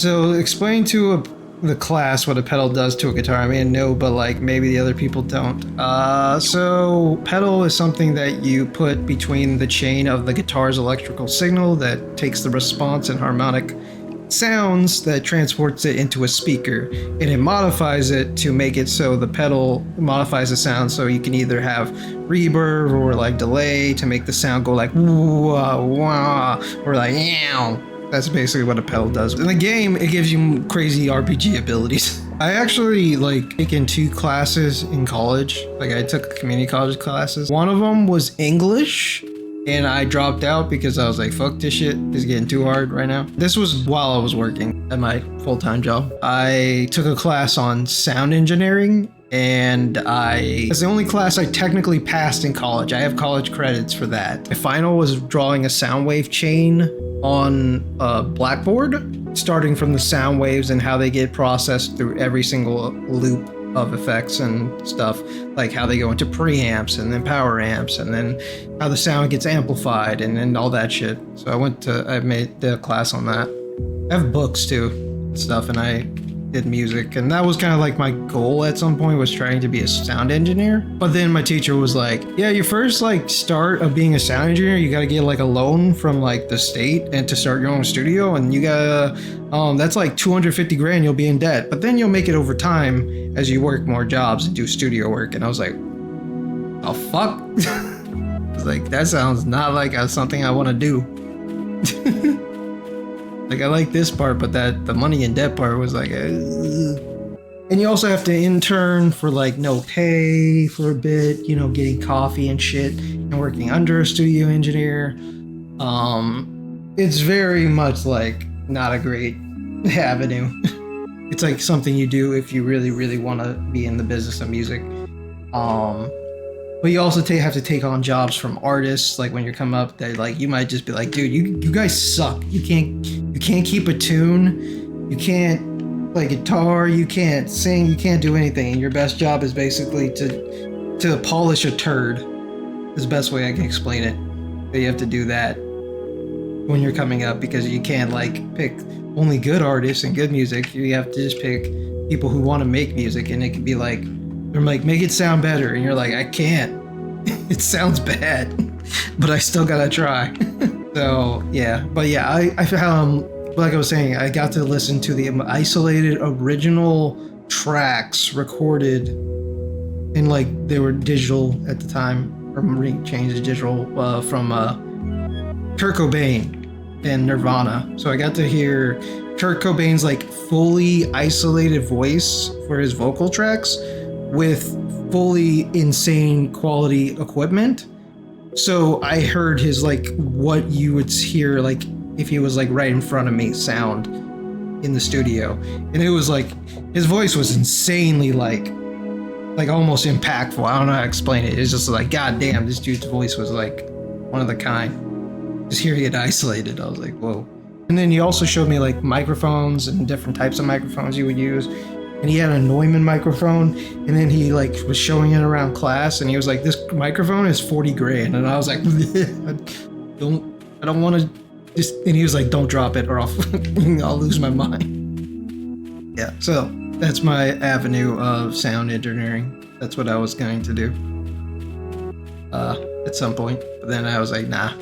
So explain to the class what a pedal does to a guitar. I mean, no, but like maybe the other people don't. So pedal is something that you put between the chain of the guitar's electrical signal that takes the response and harmonic sounds that transports it into a speaker, and it modifies it to make it so the pedal modifies the sound, so you can either have reverb or like delay to make the sound go like wah, wah, or like meow. That's basically what a pedal does. In the game, it gives you crazy RPG abilities. I actually like taken 2 classes in college. Like I took community college classes. One of them was English, and I dropped out because I was like, fuck this shit. It's getting too hard right now. This was while I was working at my full-time job. I took a class on sound engineering, and it's the only class I technically passed in college. I have college credits for that. My final was drawing a sound wave chain on a blackboard, starting from the sound waves and how they get processed through every single loop of effects and stuff, like how they go into preamps and then power amps, and then how the sound gets amplified and all that shit. So I made the class on that. I have books too, and stuff, and I did music, and that was kind of like my goal at some point, was trying to be a sound engineer. But then my teacher was like, yeah, your first like start of being a sound engineer, you gotta get like a loan from like the state and to start your own studio, and you gotta that's like 250 grand, you'll be in debt, but then you'll make it over time as you work more jobs and do studio work. And I was like, oh fuck. I was like, that sounds not like something I want to do. Like I like this part, but the money in debt part was like, and you also have to intern for like no pay for a bit, you know, getting coffee and shit, and working under a studio engineer. It's very much like not a great avenue. It's like something you do if you really, really want to be in the business of music. But you also have to take on jobs from artists. Like when you come up, they like, you might just be like, dude, you guys suck. You can't keep a tune. You can't play guitar. You can't sing. You can't do anything. And your best job is basically to polish a turd. Is the best way I can explain it. But you have to do that when you're coming up, because you can't like pick only good artists and good music. You have to just pick people who want to make music, and it could be like, they're like, make it sound better, and you're like, I can't. It sounds bad, but I still gotta try. So yeah, but yeah, I like I was saying, I got to listen to the isolated original tracks recorded, and like they were digital at the time, or changed to digital from Kurt Cobain and Nirvana. So I got to hear Kurt Cobain's like fully isolated voice for his vocal tracks with fully insane quality equipment. So I heard his like what you would hear like if he was like right in front of me sound in the studio, and it was like his voice was insanely like almost impactful. I don't know how to explain it. It's just like, god damn, this dude's voice was like one of the kind. Just hearing it isolated, I was like, whoa. And then he also showed me like microphones and different types of microphones you would use. And he had a Neumann microphone, and then he like was showing it around class, and he was like, this microphone is 40 grand. And I was like, I don't want to just, and he was like, don't drop it or I'll lose my mind. Yeah, so that's my avenue of sound engineering. That's what I was going to do at some point, but then I was like, nah,